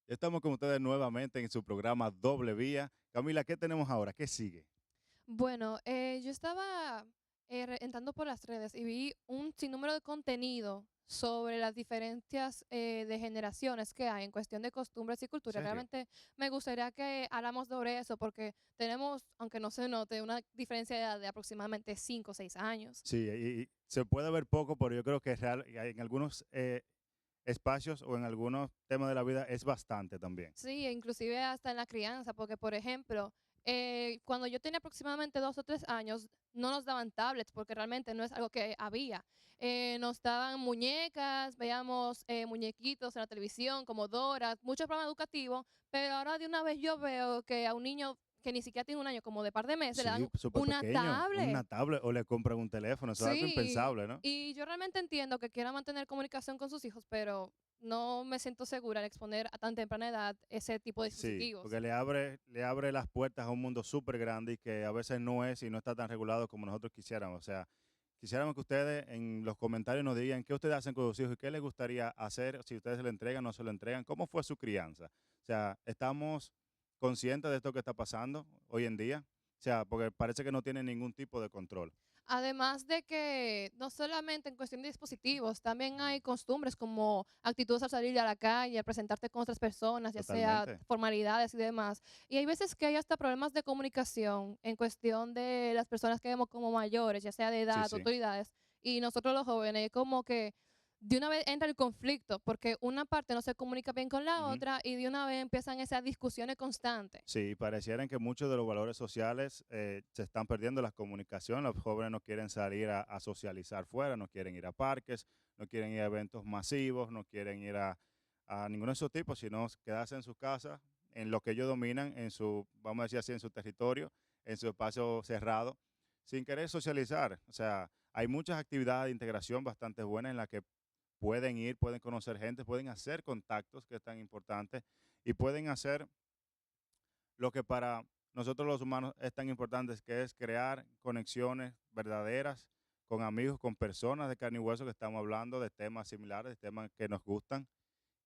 Ya estamos con ustedes nuevamente en su programa Doble Vía. Camila, ¿qué tenemos ahora? ¿Qué sigue? Bueno, yo estaba entrando por las redes y vi un sinnúmero de contenido sobre las diferencias de generaciones que hay en cuestión de costumbres y ¿En cultura. serio? Realmente me gustaría que hablamos sobre eso porque tenemos, aunque no se note, una diferencia de edad de aproximadamente 5 o 6 años. Sí, y se puede ver poco, pero yo creo que en algunos espacios o en algunos temas de la vida es bastante también. Sí, e inclusive hasta en la crianza, porque por ejemplo, cuando yo tenía aproximadamente 2 o 3 años, no nos daban tablets, porque realmente no es algo que había. Nos daban muñecas, veíamos muñequitos en la televisión, como Dora, muchos programas educativos, pero ahora de una vez yo veo que a un niño que ni siquiera tiene un año, como de par de meses, le Sí, dan súper una pequeño, una tablet. tablet o le compran un teléfono, eso es algo Sí, impensable, ¿no? y yo realmente entiendo que quiera mantener comunicación con sus hijos, pero no me siento segura en exponer a tan temprana edad ese tipo de Sí, dispositivos. porque le abre las puertas a un mundo súper grande y que a veces no es y no está tan regulado como nosotros quisiéramos. O sea, quisiéramos que ustedes en los comentarios nos digan qué ustedes hacen con sus hijos y qué les gustaría hacer, si ustedes se lo entregan o no se lo entregan, cómo fue su crianza. O sea, estamos conscientes de esto que está pasando hoy en día. O sea, porque parece que no tienen ningún tipo de control. Además de que no solamente en cuestión de dispositivos, también hay costumbres como actitudes al salir a la calle, al presentarte con otras personas, ya sea Totalmente. formalidades y demás. Y hay veces que hay hasta problemas de comunicación en cuestión de las personas que vemos como mayores, ya sea de Sí, edad, sí. autoridades, y nosotros los jóvenes, como que de una vez entra el conflicto, porque una parte no se comunica bien con la Ujú. otra y de una vez empiezan esas discusiones constantes. Sí, parecieran que muchos de los valores sociales se están perdiendo las comunicaciones. Los jóvenes no quieren salir a socializar fuera, no quieren ir a parques, no quieren ir a eventos masivos, no quieren ir a ninguno de esos tipos, sino quedarse en su casa, en lo que ellos dominan, en su, vamos a decir así, en su territorio, en su espacio cerrado, sin querer socializar. O sea, hay muchas actividades de integración bastante buenas en las que pueden ir, pueden conocer gente, pueden hacer contactos, que es tan importante, y pueden hacer lo que para nosotros los humanos es tan importante, es que es crear conexiones verdaderas con amigos, con personas de carne y hueso que estamos hablando de temas similares, de temas que nos gustan,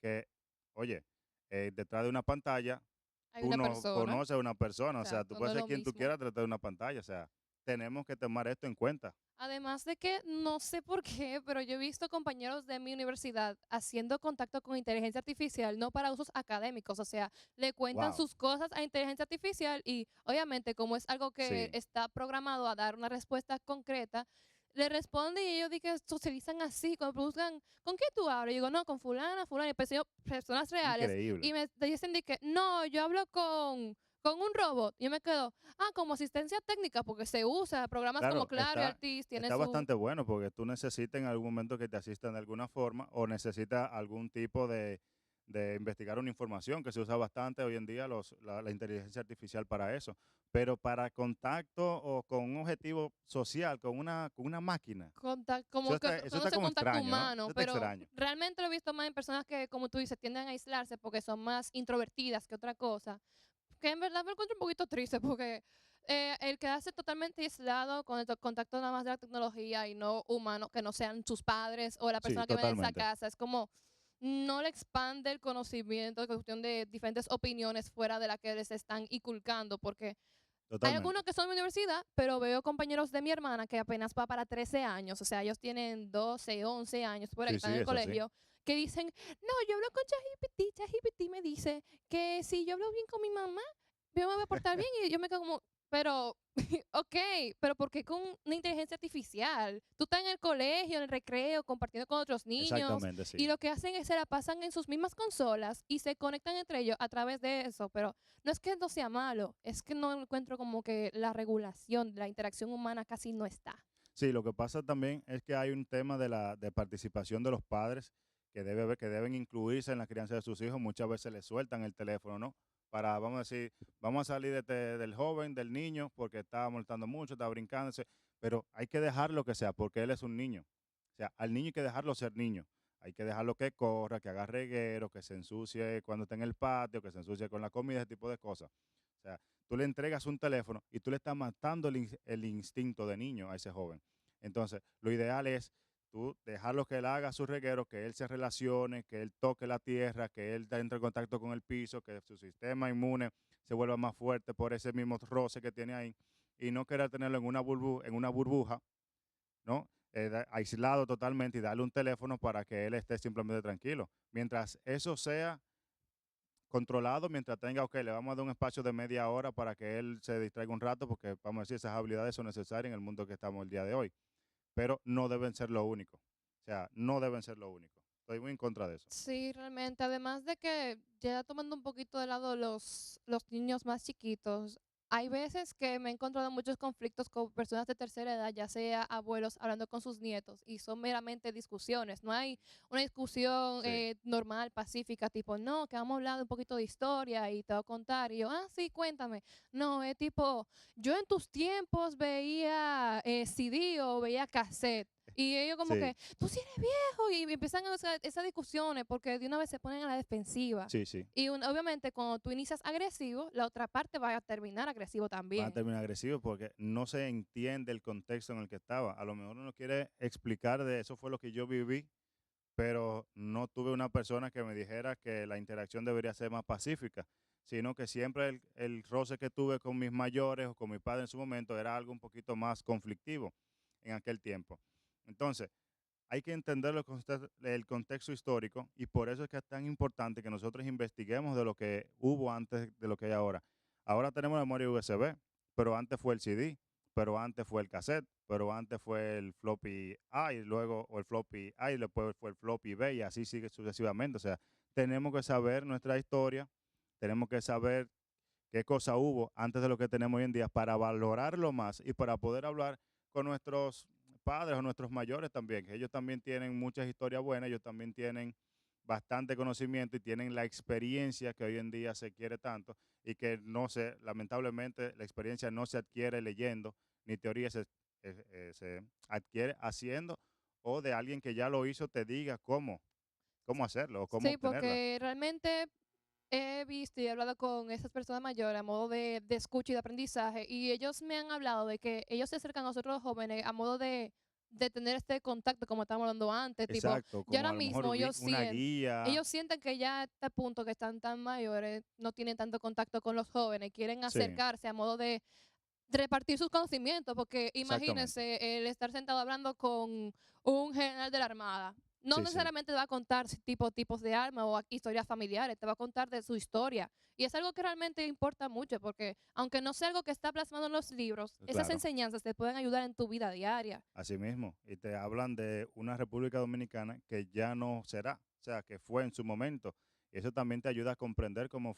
que, oye, detrás de una pantalla, Hay tú una no persona, conoces a una persona, o sea, tú exacto, no puedes es ser lo quien tú mismo. quieras detrás de una pantalla, o sea, tenemos que tomar esto en cuenta. Además de que no sé por qué, pero yo he visto compañeros de mi universidad haciendo contacto con inteligencia artificial, no para usos académicos, o sea, le cuentan Wow, sus cosas a inteligencia artificial y obviamente como es algo que sí, está programado a dar una respuesta concreta, le responde y ellos dicen que socializan así, cuando preguntan, ¿con qué tú hablas? Y digo, no, con fulana, fulana, y pues yo, personas reales, y increíble. me dicen de que, no, yo hablo con un robot. Y yo me quedo, como asistencia técnica, porque se usa, programas como Claro, Claro y Altis tiene está su... bastante bueno porque tú necesitas en algún momento que te asistan de alguna forma o necesitas algún tipo de investigar una información que se usa bastante hoy en día la inteligencia artificial para eso. Pero para contacto o con un objetivo social, con una máquina, eso como que está, eso está causando como contacto extraño, ¿no? Eso humano, está pero extraño. realmente lo he visto más en personas que, como tú dices, tienden a aislarse porque son más introvertidas que otra cosa. Que en verdad me encuentro un poquito triste porque el quedarse totalmente aislado con el contacto nada más de la tecnología y no humano, que no sean sus padres o la Sí, persona que viene en esa totalmente. casa, es como no le expande el conocimiento de cuestión de diferentes opiniones fuera de la que les están inculcando, porque hay algunos Totalmente. que son de mi universidad, pero veo compañeros de mi hermana que apenas va para 13 años, o sea, ellos tienen 12, 11 años, por ahí que Sí, están sí, en el es así. colegio, que dicen, no, yo hablo con ChatGPT, ChatGPT me dice que si yo hablo bien con mi mamá, yo me voy a portar bien y yo me quedo como, pero, ok, pero ¿por qué con una inteligencia artificial? Tú estás en el colegio, en el recreo, compartiendo con otros niños Exactamente, y sí. lo que hacen es se la pasan en sus mismas consolas y se conectan entre ellos a través de eso, pero no es que no sea malo, es que no encuentro como que la regulación de la interacción humana casi no está. Sí, lo que pasa también es que hay un tema de participación de los padres que debe haber, que deben incluirse en la crianza de sus hijos. Muchas veces les sueltan el teléfono, ¿no? Para, vamos a decir, vamos a salir del joven, del niño, porque está molestando mucho, está brincándose, pero hay que dejarlo que sea, porque él es un niño. O sea, al niño hay que dejarlo ser niño. Hay que dejarlo que corra, que haga reguero, que se ensucie cuando esté en el patio, que se ensucie con la comida, ese tipo de cosas. O sea, tú le entregas un teléfono y tú le estás matando el instinto de niño a ese joven. Entonces, lo ideal es tú dejarlo que él haga su reguero, que él se relacione, que él toque la tierra, que él entre en contacto con el piso, que su sistema inmune se vuelva más fuerte por ese mismo roce que tiene ahí y no querer tenerlo en una burbuja, ¿no? Aislado totalmente y darle un teléfono para que él esté simplemente tranquilo. Mientras eso sea controlado, mientras tenga, ok, le vamos a dar un espacio de media hora para que él se distraiga un rato, porque vamos a decir, esas habilidades son necesarias en el mundo que estamos el día de hoy, pero no deben ser lo único. O sea, no deben ser lo único. Estoy muy en contra de eso. Sí, realmente. Además de que ya tomando un poquito de lado los niños más chiquitos, hay veces que me he encontrado muchos conflictos con personas de tercera edad, ya sea abuelos hablando con sus nietos, y son meramente discusiones. No hay una discusión Sí, normal, pacífica, tipo, no, que vamos a hablar de un poquito de historia y te voy a contar. Y yo, ah, sí, cuéntame. No, es tipo, yo en tus tiempos veía CD o veía cassette. Y ellos como sí, que, tú sí eres viejo, y empiezan esas discusiones porque de una vez se ponen a la defensiva. sí, sí. Y obviamente cuando tú inicias agresivo, la otra parte va a terminar agresivo Van a también. terminar agresivos porque no se entiende el contexto en el que estaba. A lo mejor uno quiere explicar de eso fue lo que yo viví, pero no tuve una persona que me dijera que la interacción debería ser más pacífica, sino que siempre el roce que tuve con mis mayores o con mi padre en su momento era algo un poquito más conflictivo en aquel tiempo. Entonces, hay que entender el contexto histórico y por eso es que es tan importante que nosotros investiguemos de lo que hubo antes de lo que hay ahora. Ahora tenemos memoria USB, pero antes fue el CD, pero antes fue el cassette, pero antes fue el floppy A y luego o el floppy A y después fue el floppy B y así sigue sucesivamente. O sea, tenemos que saber nuestra historia, tenemos que saber qué cosa hubo antes de lo que tenemos hoy en día para valorarlo más y para poder hablar con nuestros padres o nuestros mayores también, que ellos también tienen muchas historias buenas, ellos también tienen bastante conocimiento y tienen la experiencia que hoy en día se quiere tanto y que no se, lamentablemente, la experiencia no se adquiere leyendo, ni teoría se adquiere haciendo o de alguien que ya lo hizo te diga cómo hacerlo o cómo Sí, obtenerla. porque realmente he visto y he hablado con esas personas mayores a modo de escucha y de aprendizaje, y ellos me han hablado de que ellos se acercan a nosotros los jóvenes a modo de tener este contacto como estábamos hablando antes, tipo, Exacto, ya como ahora a lo mejor mismo una guía. ellos sienten que ya a este punto que están tan mayores no tienen tanto contacto con los jóvenes, quieren Sí, acercarse a modo de repartir sus conocimientos, porque exactamente. imagínense el estar sentado hablando con un general de la Armada. No Sí, sí, necesariamente te va a contar tipos de armas o historias familiares, te va a contar de su historia. Y es algo que realmente importa mucho, porque aunque no sea algo que está plasmado en los libros, esas claro, enseñanzas te pueden ayudar en tu vida diaria. así mismo. Y te hablan de una República Dominicana que ya no será, o sea, que fue en su momento. Y eso también te ayuda a comprender cómo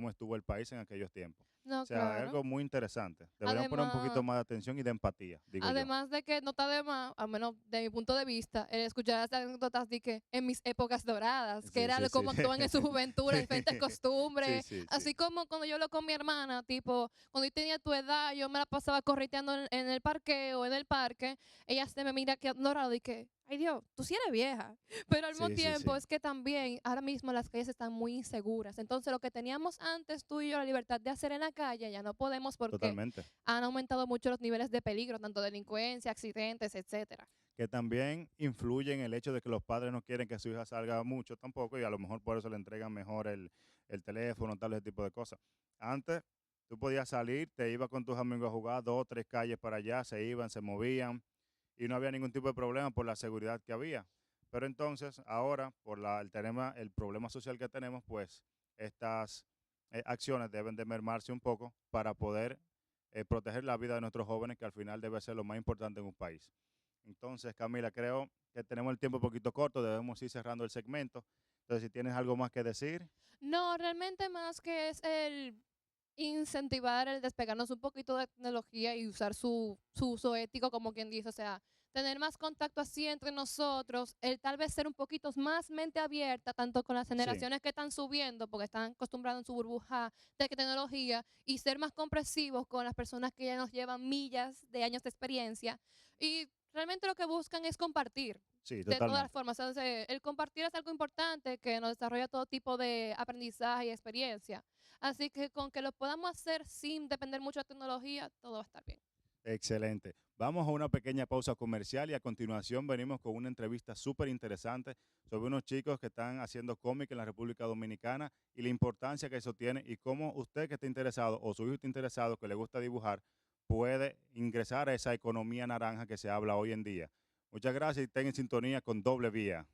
estuvo el país en aquellos tiempos. O No, sea, es claro. algo muy interesante. Deberíamos poner un poquito Además, más de atención y de empatía, digo yo. Además de que no está de más, al menos de mi punto de vista, el escuchar estas anécdotas de que en mis épocas doradas, que Sí, era sí, sí. cómo actúan en su juventud, las diferentes Sí, costumbres, sí, sí. así como cuando yo lo con mi hermana, tipo, cuando yo tenía tu edad, yo me la pasaba correteando en el parque o en el parque, ella se me mira que dorado y que, ay Dios, tú sí eres vieja. Pero al mismo Sí, sí, tiempo sí. es que también ahora mismo las calles están muy inseguras. Entonces lo que teníamos antes tú y yo, la libertad de hacer en la calle, ya no podemos porque Totalmente. han aumentado mucho los niveles de peligro, tanto delincuencia, accidentes, etcétera. Que también influye en el hecho de que los padres no quieren que su hija salga mucho tampoco y a lo mejor por eso le entregan mejor el teléfono, tal, ese tipo de cosas. Antes tú podías salir, te ibas con tus amigos a jugar 2 o 3 calles para allá, se iban, se movían y no había ningún tipo de problema por la seguridad que había. Pero entonces ahora, por el problema social que tenemos, pues estas acciones deben de mermarse un poco para poder proteger la vida de nuestros jóvenes, que al final debe ser lo más importante en un país. Entonces, Camila, creo que tenemos el tiempo un poquito corto, debemos ir cerrando el segmento. Entonces, si tienes algo más que decir, No, realmente más que es el incentivar el despegarnos un poquito de tecnología y usar su uso ético, como quien dice, o sea, tener más contacto así entre nosotros, el tal vez ser un poquito más mente abierta, tanto con las sí, generaciones que están subiendo, porque están acostumbrados en su burbuja de tecnología, y ser más comprensivos con las personas que ya nos llevan millas de años de experiencia. Y realmente lo que buscan es compartir Sí, de todas totalmente. las formas. Entonces, el compartir es algo importante que nos desarrolla todo tipo de aprendizaje y experiencia. Así que con que lo podamos hacer sin depender mucho de tecnología, todo va a estar bien. Excelente. Vamos a una pequeña pausa comercial y a continuación venimos con una entrevista súper interesante sobre unos chicos que están haciendo cómic en la República Dominicana y la importancia que eso tiene y cómo usted que está interesado o su hijo está interesado, que le gusta dibujar, puede ingresar a esa economía naranja que se habla hoy en día. Muchas gracias y estén en sintonía con Doble Vía.